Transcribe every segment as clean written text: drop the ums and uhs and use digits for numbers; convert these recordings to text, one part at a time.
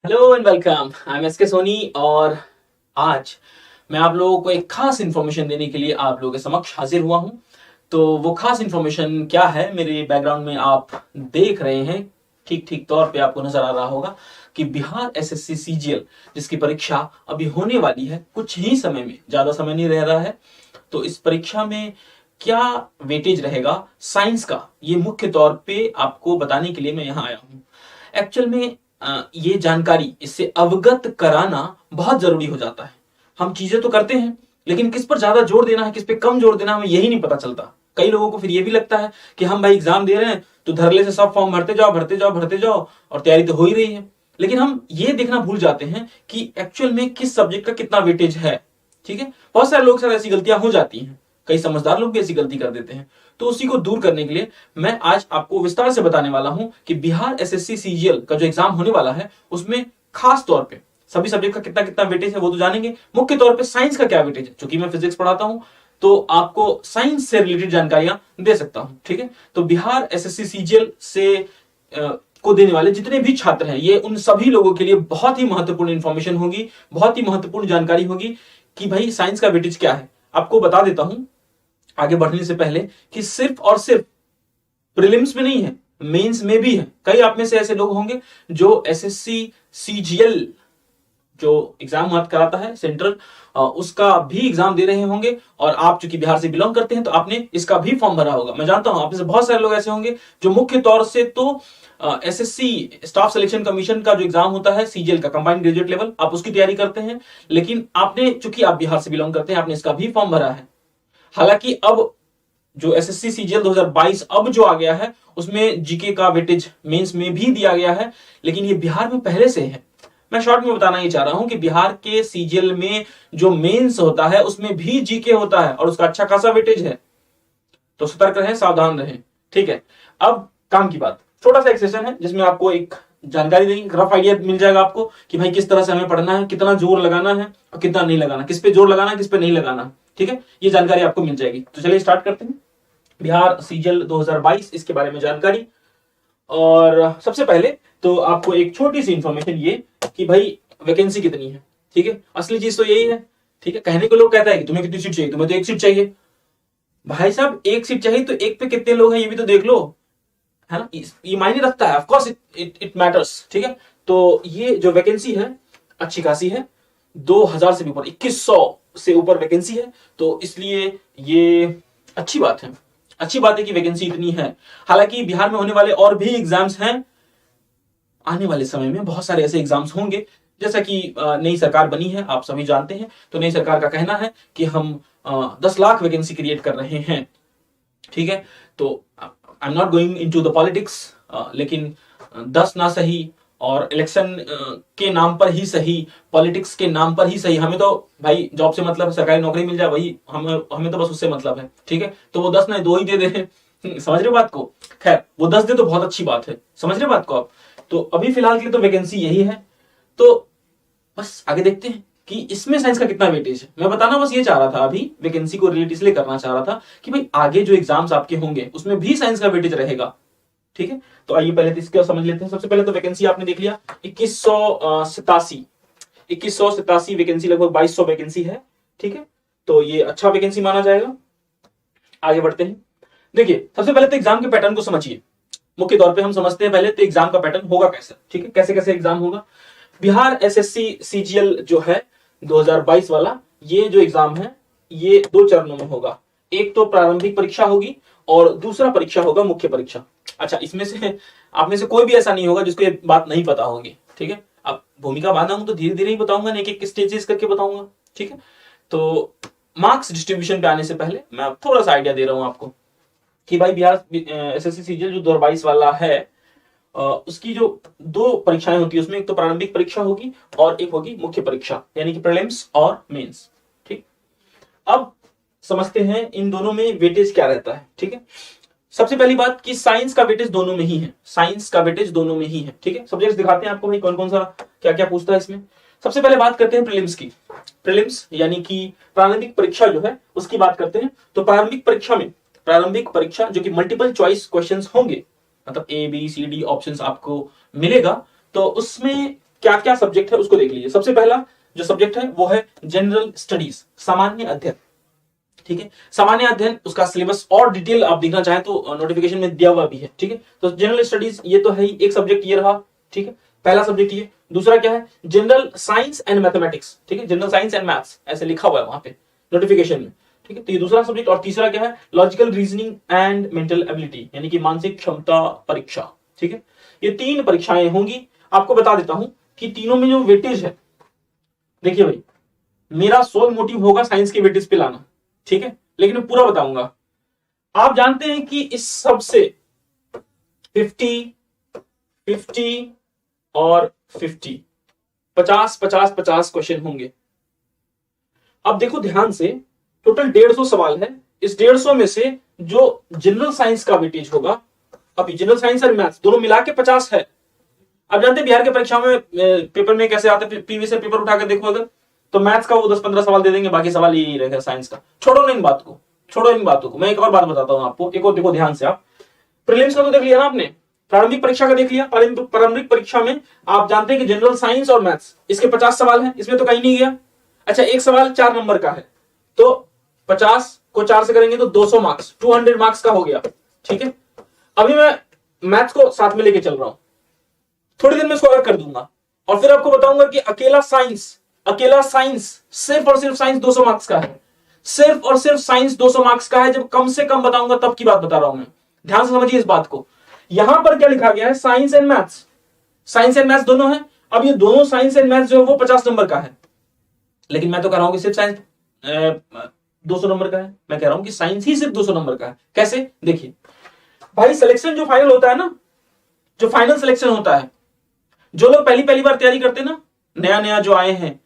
Hello and welcome. I am S के सोनी और आज मैं आप लोगों को एक खास इंफॉर्मेशन देने के लिए आप लोगों के समक्ष हाजिर हुआ हूं। तो वो खास इंफॉर्मेशन क्या है, मेरे बैकग्राउंड में आप देख रहे हैं, ठीक ठीक तौर पे आपको नजर आ रहा होगा कि बिहार एसएससी सीजीएल जिसकी परीक्षा अभी होने वाली है कुछ ही समय में, ज्यादा समय नहीं रह रहा है। तो इस परीक्षा में क्या वेटेज रहेगा साइंस का, ये मुख्य तौर पे आपको बताने के लिए मैं यहाँ आया हूँ। एक्चुअल में ये जानकारी, इससे अवगत कराना बहुत जरूरी हो जाता है। हम चीजें तो करते हैं लेकिन किस पर ज्यादा जोर देना है, किस पे कम जोर देना है, हमें यही नहीं पता चलता। कई लोगों को फिर ये भी लगता है कि हम भाई एग्जाम दे रहे हैं तो धरले से सब फॉर्म भरते जाओ भरते जाओ भरते जाओ और तैयारी तो हो ही रही है। लेकिन हम ये देखना भूल जाते हैं कि एक्चुअल में किस सब्जेक्ट का कितना वेटेज है। ठीक है, बहुत सारे लोग साथ ऐसी गलतियां हो जाती हैं, कई समझदार लोग भी ऐसी गलती कर देते हैं। तो उसी को दूर करने के लिए मैं आज आपको विस्तार से बताने वाला हूं कि बिहार एसएससी सीजीएल का जो एग्जाम होने वाला है उसमें खास तौर पे सभी सब्जेक्ट का कितना कितना वेटेज है वो तो जानेंगे, मुख्य तौर पे साइंस का क्या वेटेज है। क्योंकि मैं फिजिक्स पढ़ाता हूं तो आपको साइंस से रिलेटेड जानकारियां दे सकता हूं। ठीक है, तो बिहार एसएससी सीजीएल से को देने वाले जितने भी छात्र हैं, ये उन सभी लोगों के लिए बहुत ही महत्वपूर्ण इंफॉर्मेशन होगी, बहुत ही महत्वपूर्ण जानकारी होगी कि भाई साइंस का वेटेज क्या है। आपको बता देता हूं आगे बढ़ने से पहले कि सिर्फ और सिर्फ प्रीलिम्स में नहीं है, मेंस में भी है। कई आप में से ऐसे लोग होंगे जो एसएससी सीजीएल जो एग्जाम हाथ कराता है सेंट्रल, उसका भी एग्जाम दे रहे होंगे। और आप चूंकि बिहार से बिलोंग करते हैं तो आपने इसका भी फॉर्म भरा होगा। मैं जानता हूं आप में से बहुत सारे लोग ऐसे होंगे जो मुख्य तौर से तो एसएससी स्टाफ सिलेक्शन कमीशन का जो एग्जाम होता है सीजीएल का कंबाइंड ग्रेजुएट लेवल, आप उसकी तैयारी करते हैं। लेकिन आपने, चूंकि आप बिहार से बिलोंग करते हैं, आपने इसका भी फॉर्म भरा है। हालांकि अब जो एसएससी सीजीएल 2022 अब जो आ गया है उसमें जीके का वेटेज मेंस में भी दिया गया है, लेकिन ये बिहार में पहले से है। मैं शॉर्ट में बताना ये चाह रहा हूं कि बिहार के सीजीएल में जो मेंस होता है उसमें भी जीके होता है और उसका अच्छा खासा वेटेज है। तो सतर्क रहें, सावधान रहें। ठीक है, अब काम की बात, छोटा सा एक सेशन है जिसमें आपको एक जानकारी देंगे, रफ आइडिया मिल जाएगा आपको कि भाई किस तरह से हमें पढ़ना है, कितना जोर लगाना है और कितना नहीं लगाना, किस पे जोर लगाना है किस पे नहीं लगाना। ठीक है, ये जानकारी आपको मिल जाएगी। तो चलिए स्टार्ट करते हैं बिहार सीजीएल 2022 इसके बारे में जानकारी। और सबसे पहले तो आपको एक छोटी सी इंफॉर्मेशन ये कि भाई वैकेंसी कितनी है। ठीक है, असली चीज तो यही है। ठीक है, कहने को लोग कहता है कि तुम्हें कितनी सीट चाहिए, तुम्हें तो एक सीट चाहिए। भाई साहब एक सीट चाहिए तो एक पे कितने लोग हैं ये भी तो देख लो, है ना। ये मायने रखता है, ऑफ कोर्स इट मैटर्स। ठीक है, तो ये जो वैकेंसी है अच्छी खासी है, 2000 से भी ऊपर, 2100 से ऊपर वैकेंसी है। तो इसलिए ये अच्छी बात है, अच्छी बात है कि वैकेंसी इतनी है। हालांकि बिहार में होने वाले और भी एग्जाम्स हैं, आने वाले समय में बहुत सारे ऐसे एग्जाम्स होंगे। जैसा कि नई सरकार बनी है आप सभी जानते हैं, तो नई सरकार का कहना है कि हम 10 लाख वैकेंसी क्रिएट कर रहे हैं। ठीक है, तो I am not going into the politics, लेकिन 10 ना सही और इलेक्शन के नाम पर ही सही, पॉलिटिक्स के नाम पर ही सही, हमें तो भाई जॉब से मतलब है, सरकारी नौकरी मिल जाए वही हमें तो बस उससे मतलब है। ठीक है, तो वो 10 ना 2 ही दे दे समझ रहे बात को। खैर वो 10 दे तो बहुत अच्छी बात है, समझ रहे बात को आप। तो अभी फिलहाल के लिए तो वैकेंसी यही है। तो बस आगे देखते हैं कि इसमें साइंस का कितना वेटेज है। मैं बताना बस ये चाह रहा था, अभी वैकेंसी को रिलेट इसलिए करना चाह रहा था कि भाई आगे जो एग्जाम्स आपके होंगे उसमें भी साइंस का वेटेज रहेगा। ठीक है, तो आइए पहले तो इसको समझ लेते हैं। सबसे पहले तो वैकेंसी आपने देख लिया 2187 वैकेंसी, लगभग 2200 वैकेंसी है। ठीक है, तो ये अच्छा वैकेंसी माना जाएगा। आगे बढ़ते हैं। देखिए सबसे पहले तो एग्जाम के पैटर्न को समझिए। मुख्य तौर पे हम समझते हैं पहले तो एग्जाम का पैटर्न होगा कैसा। ठीक है, कैसे कैसे एग्जाम होगा। बिहार एसएससी सीजीएल जो है 2022 वाला, ये जो एग्जाम है ये 2 चरणों में होगा। एक तो प्रारंभिक परीक्षा होगी और दूसरा परीक्षा होगा मुख्य परीक्षा। अच्छा, इसमें से आप में से कोई भी ऐसा नहीं होगा जिसको ये बात नहीं पता होगी। ठीक है, अब भूमिका बांधा हूं तो धीरे धीरे ही बताऊंगा, एक एक स्टेजेस करके बताऊंगा। ठीक है, तो मार्क्स डिस्ट्रीब्यूशन पे आने से पहले मैं थोड़ा सा आइडिया दे रहा हूं आपको कि भाई बिहार एसएससी सीजीएल जो 2022 वाला है, उसकी जो 2 परीक्षाएं होती है उसमें एक तो प्रारंभिक परीक्षा होगी और एक होगी मुख्य परीक्षा, यानी कि प्रीलिम्स और मेंस। ठीक, अब समझते हैं इन दोनों में वेटेज क्या रहता है। ठीक है, सबसे पहली बात कि साइंस का वेटेज दोनों में ही है, साइंस का वेटेज दोनों में ही है। ठीक है, सब्जेक्ट्स दिखाते हैं आपको भाई कौन कौन सा क्या क्या पूछता है इसमें। सबसे पहले बात करते हैं प्रीलिम्स की। प्रीलिम्स यानी कि प्रारंभिक परीक्षा जो है उसकी बात करते हैं। तो प्रारंभिक परीक्षा में, प्रारंभिक परीक्षा जो कि मल्टीपल चॉइस क्वेश्चंस होंगे, मतलब A B C D options आपको मिलेगा, तो उसमें क्या क्या सब्जेक्ट है उसको देख लीजिए। सबसे पहला जो सब्जेक्ट है वो है जनरल स्टडीज, सामान्य अध्ययन। ठीक है, सामान्य अध्ययन, उसका सिलेबस और डिटेल आप देखना चाहें तो नोटिफिकेशन में दिया हुआ भी है। ठीक है, तो जनरल स्टडीज ये तो है ही, एक सब्जेक्ट ये रहा। ठीक है, पहला सब्जेक्ट ये। दूसरा क्या है, जनरल साइंस एंड मैथमेटिक्स। ठीक है, जनरल साइंस एंड मैथ्स ऐसे लिखा हुआ है वहां पे नोटिफिकेशन में। ठीक है, तो ये दूसरा सब्जेक्ट। और तीसरा क्या है, logical reasoning and mental ability, यानी कि मानसिक क्षमता परीक्षा। ठीक है, ये 3 परीक्षाएं होंगी। आपको बता देता हूं कि तीनों में जो वेटेज है, देखिए भाई, मेरा सोल मोटिव होगा साइंस के वेटेज पे लाना। ठीक है, लेकिन मैं पूरा बताऊंगा। आप जानते हैं कि इस सब से 50, 50 और 50, 50 50 50 क्वेश्चन होंगे। अब देखो ध्यान से, टोटल 150 सवाल है। इस 150 में से जो जनरल साइंस का वेटेज होगा, अभी जनरल साइंस और मैथ्स दोनों मिला के 50 है। अब जानते हैं बिहार के परीक्षाओं में पेपर में कैसे आते हैं, पीवी से पेपर उठाकर देखो अगर, तो मैथ्स का वो 10-15 सवाल दे देंगे, बाकी सवाल यही रहेगा साइंस का। छोड़ो ना इन बात को, छोड़ो इन बातों को। मैं एक और बात बताता हूं आपको, एक और देखो ध्यान से। आप प्रीलिम्स का तो देख लिया ना आपने, प्रारंभिक परीक्षा का देख लिया। प्रारंभिक परीक्षा में आप जानते हैं कि जनरल साइंस और मैथ्स, इसके 50 सवाल हैं, इसमें तो कहीं नहीं गया। अच्छा, एक सवाल 4 नंबर का है, तो 50 को 4 से करेंगे तो 200 मार्क्स, 200 मार्क्स का हो गया। ठीक है, अभी मैं मैथ्स को साथ में लेके चल रहा हूं, थोड़ी देर में इसको अलग कर दूंगा और फिर आपको बताऊंगा कि अकेला साइंस सिर्फ और सिर्फ साइंस 200 मार्क्स का है। सिर्फ और सिर्फ साइंस 200 मार्क्स का है। जब कम से कम बताऊंगा तब की बात बता रहा हूं मैं, ध्यान से समझिए इस बात को। यहां पर क्या लिखा गया है, science and maths, science and maths दोनों है। अब ये दोनों साइंस एंड मैथ्स जो है वो 50 नंबर का है, लेकिन मैं तो कह रहा हूं कि सिर्फ साइंस 200 नंबर का है। मैं कह रहा हूं कि साइंस ही सिर्फ 200 नंबर का है। कैसे, देखिए भाई, सिलेक्शन जो फाइनल होता है ना, जो फाइनल सिलेक्शन होता है, जो लोग पहली पहली बार तैयारी करते हैं ना, नया नया जो आए हैं,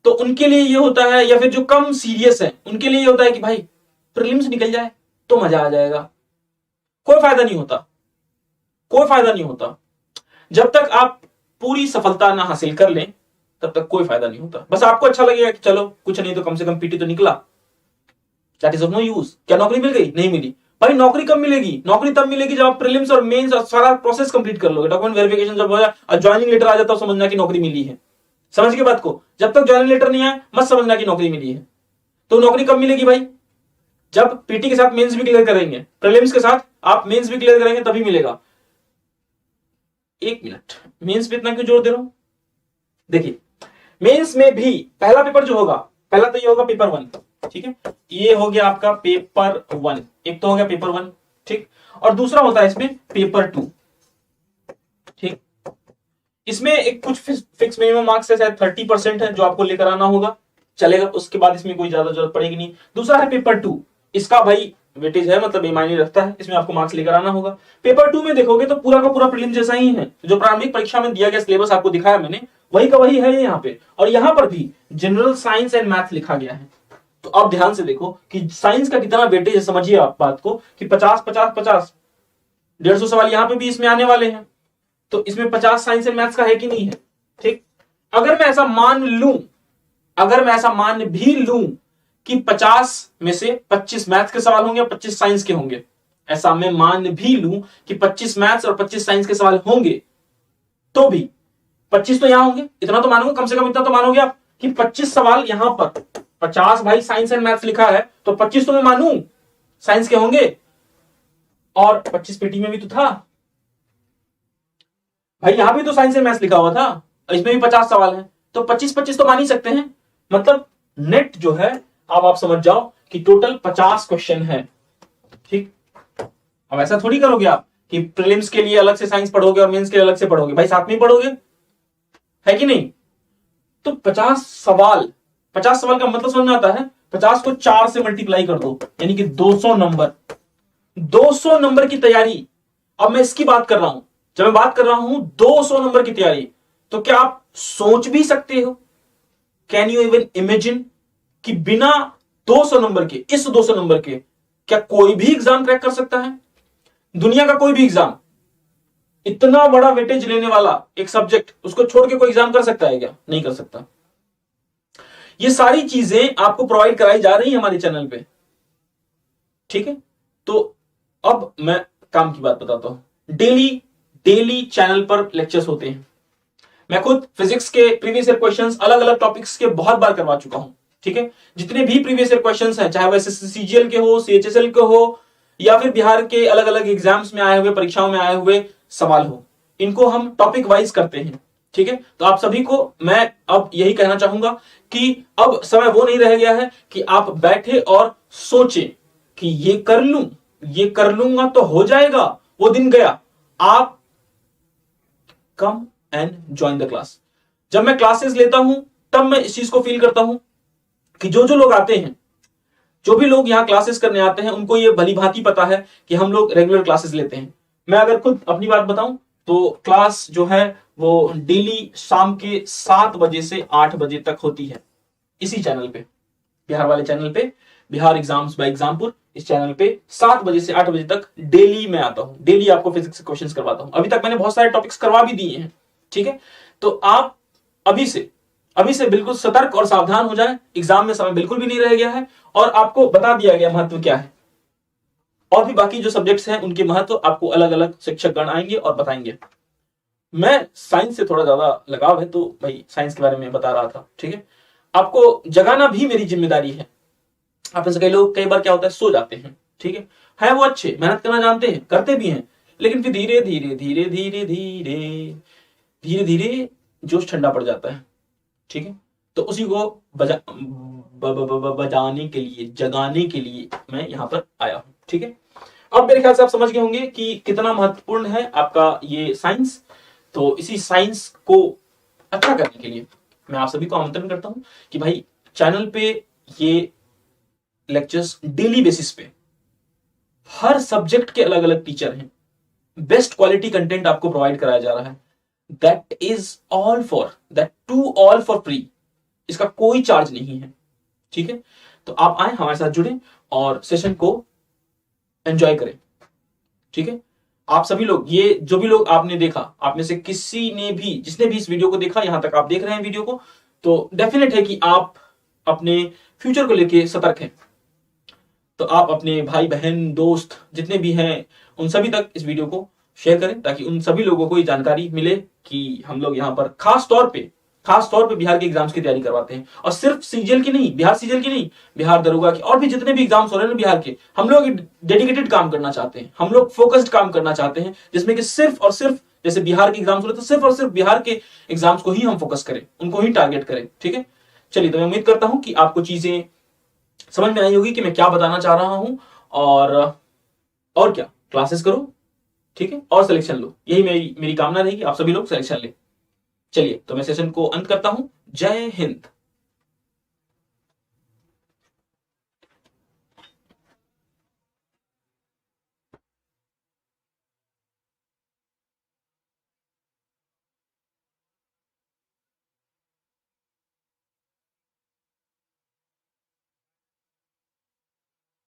तो उनके लिए ये होता है, या फिर जो कम सीरियस है उनके लिए ये होता है कि भाई प्रीलिम्स निकल जाए तो मजा आ जाएगा। कोई फायदा नहीं होता, कोई फायदा नहीं होता। जब तक आप पूरी सफलता ना हासिल कर लें तब तक कोई फायदा नहीं होता। बस आपको अच्छा लगेगा कि चलो कुछ नहीं तो कम से कम पीटी तो निकला, that is of no use. क्या नौकरी मिल गई? नहीं मिली। भाई नौकरी कब मिलेगी? नौकरी तब मिलेगी जब आप प्रीलिम्स और मेंस और सारा प्रोसेस कंप्लीट कर लोगे, डॉक्यूमेंट वेरिफिकेशन जब हो जाए और ज्वाइनिंग लेटर आ जाता है, समझना कि नौकरी मिली है। समझ के बात को, जब तक ज्वाइनिंग लेटर नहीं आया मत समझना कि नौकरी मिली है। तो नौकरी कब मिलेगी भाई? जब पीटी के साथ मेंस भी क्लियर करेंगे, प्रीलिम्स के साथ आप मेंस भी क्लियर करेंगे, तभी मिलेगा। एक मिनट, मेंस पे इतना क्यों जोर दे रहा हूं? देखिए, मेंस में भी पहला पेपर जो होगा, पहला तो ये होगा पेपर 1। ठीक है, ये हो गया आपका पेपर 1, एक तो हो गया पेपर 1। ठीक, और दूसरा होता है इसमें पेपर 2। ठीक, इसमें एक कुछ फिक्स मिनिमम मार्क्स है, शायद 30% है जो आपको लेकर आना होगा, चलेगा। उसके बाद इसमें कोई ज्यादा जरूरत पड़ेगी नहीं। दूसरा है पेपर 2, इसका भाई वेटेज है, मतलब ये मायने रखता है, इसमें आपको मार्क्स लेकर आना होगा। पेपर 2 में देखोगे तो पूरा का पूरा प्रीलिम जैसा ही है, जो प्रारंभिक परीक्षा में दिया गया सिलेबस आपको दिखाया मैंने, वही का वही है यहाँ पे। और यहाँ पर भी जनरल साइंस एंड मैथ लिखा गया है। तो अब ध्यान से देखो कि साइंस का कितना वेटेज है, समझिए आप बात को कि 50 50 50, 150 सवाल यहाँ पे भी इसमें आने वाले हैं, तो इसमें 50 साइंस एंड मैथ्स का है कि नहीं है? ठीक, अगर मैं ऐसा मान लूं, अगर मैं ऐसा मान भी लूं कि 50 में से 25 मैथ्स के सवाल होंगे, 25 साइंस के होंगे, ऐसा मैं मान भी लूं कि 25 मैथ्स और 25 साइंस के सवाल होंगे, तो भी 25 तो यहां होंगे, इतना तो मानोगे, कम से कम इतना तो मानोगे आप कि 25 सवाल यहां पर, 50 भाई साइंस एंड मैथ्स लिखा है, तो 25 तो मैं मानूं साइंस के होंगे, और 25 पीटी में भी तो था भाई, यहां भी तो साइंस एंड मैथ्स लिखा हुआ था, और इसमें भी 50 सवाल है, तो 25-25 तो मान ही सकते हैं। मतलब नेट जो है, अब आप समझ जाओ कि टोटल 50 क्वेश्चन है। ठीक, अब ऐसा थोड़ी करोगे आप कि प्रीलिम्स के लिए अलग से साइंस पढ़ोगे और मेंस के लिए अलग से पढ़ोगे, भाई साथ में ही पढ़ोगे, है कि नहीं? तो 50 सवाल, 50 सवाल का मतलब समझ में आता है, 50 को 4 से मल्टीप्लाई कर दो, यानी कि 200 नंबर, 200 नंबर की तैयारी। अब मैं इसकी बात कर रहा हूं, जब मैं बात कर रहा हूं 200 नंबर की तैयारी, तो क्या आप सोच भी सकते हो, कैन यू इवन इमेजिन कि बिना 200 नंबर के, इस 200 नंबर के, क्या कोई भी एग्जाम क्रैक कर सकता है? दुनिया का कोई भी एग्जाम, इतना बड़ा वेटेज लेने वाला एक सब्जेक्ट, उसको छोड़ के कोई एग्जाम कर सकता है क्या? नहीं कर सकता। ये सारी चीजें आपको प्रोवाइड कराई जा रही है हमारे चैनल पे। ठीक है, तो अब मैं काम की बात बताता हूं। डेली चैनल पर लेक्चर्स होते हैं। मैं खुद फिजिक्स के प्रीवियस ईयर क्वेश्चंस अलग अलग टॉपिक्स के बहुत बार करवा चुका हूं, ठीक है। जितने भी प्रीवियस ईयर क्वेश्चंस हैं, चाहे वो सीजीएल के हो, सीएचएसएल के हो, या फिर बिहार के अलग अलग एग्जाम्स में आए हुए, परीक्षाओं में आए हुए सवाल हो, इनको हम टॉपिक वाइज करते हैं, ठीक है। तो आप सभी को मैं अब यही कहना चाहूंगा कि अब समय वो नहीं रह गया है कि आप बैठे और सोचें कि ये कर लूं, ये कर लूंगा तो हो जाएगा, वो दिन गया। आप come and join the class. जब मैं क्लासेस लेता हूं तब मैं इस चीज को फील करता हूं कि जो जो लोग आते हैं, जो भी लोग यहां क्लासेस करने आते हैं, उनको ये भली भांति पता है कि हम लोग रेगुलर क्लासेस लेते हैं। मैं अगर खुद अपनी बात बताऊं तो क्लास जो है वो डेली शाम के 7 बजे से 8 बजे तक होती है, इसी चैनल पे, बिहार वाले चैनल पे, बिहार एग्जाम्स बाय एग्जामपुर, इस चैनल पे 7 बजे से 8 बजे तक डेली मैं आता हूं। डेली आपको फिजिक्स के क्वेश्चंस करवाता हूं। अभी तक मैंने बहुत सारे टॉपिक्स करवा भी दिए हैं, ठीक है। तो आप अभी से बिल्कुल सतर्क और सावधान हो जाएं। एग्जाम में समय बिल्कुल भी नहीं रह गया है और आपको बता दिया गया महत्व क्या है। और भी बाकी जो सब्जेक्ट्स हैं उनके महत्व आपको अलग अलग शिक्षकगण आएंगे और बताएंगे। मैं साइंस से थोड़ा ज्यादा लगाव है तो भाई साइंस के बारे में बता रहा था, ठीक है। आपको जगाना भी मेरी जिम्मेदारी है। आप में से कई लोग कई बार क्या होता है, सो जाते हैं, ठीक है वो अच्छे, मेहनत करना जानते हैं, करते भी हैं, लेकिन फिर धीरे धीरे धीरे धीरे धीरे धीरे धीरे जोश ठंडा पड़ जाता है, ठीक है। तो उसी को बजाने के लिए, जगाने के लिए मैं यहां पर आया हूं, ठीक है। अब मेरे ख्याल से आप समझ गए होंगे कि कितना महत्वपूर्ण है आपका ये साइंस। तो इसी साइंस को अच्छा करने के लिए मैं आप सभी को आमंत्रण करता हूं कि भाई चैनल पे ये लेक्चर्स डेली बेसिस पे, हर सब्जेक्ट के अलग अलग टीचर हैं, बेस्ट क्वालिटी कंटेंट आपको प्रोवाइड कराया जा रहा है। That is all for that to all for free. इसका कोई चार्ज नहीं है, ठीक है। तो आप आए, हमारे साथ जुड़े और सेशन को एंजॉय करें, ठीक है। आप सभी लोग, ये जो भी लोग आपने देखा, आप में से किसी ने भी, जिसने भी इस वीडियो को देखा, यहां तक आप देख रहे हैं वीडियो को, तो डेफिनेट है कि आप अपने फ्यूचर को लेके सतर्क हैं। तो आप अपने भाई बहन दोस्त जितने भी हैं उन सभी तक इस वीडियो को शेयर करें, ताकि उन सभी लोगों को ये जानकारी मिले कि हम लोग यहाँ पर खास तौर पे बिहार के एग्जाम्स की तैयारी करवाते हैं। और सिर्फ सीजीएल की नहीं, बिहार सीजीएल की नहीं, बिहार दरोगा की और भी जितने भी एग्जाम्स हो रहे हैं बिहार के, हम लोग डेडिकेटेड काम करना चाहते हैं, हम लोग फोकस्ड काम करना चाहते हैं, जिसमें कि सिर्फ और सिर्फ, जैसे बिहार के एग्जाम्स हो रहे तो सिर्फ और सिर्फ बिहार के एग्जाम्स को ही हम फोकस करें, उनको ही टारगेट करें, ठीक है। चलिए, तो मैं उम्मीद करता हूं कि आपको चीजें समझ में आई होगी कि मैं क्या बताना चाह रहा हूं। और क्या, क्लासेस करो, ठीक है, और सिलेक्शन लो। यही मेरी कामना रहेगी, आप सभी लोग सिलेक्शन ले। चलिए, तो मैं सेशन को अंत करता हूं। जय हिंद।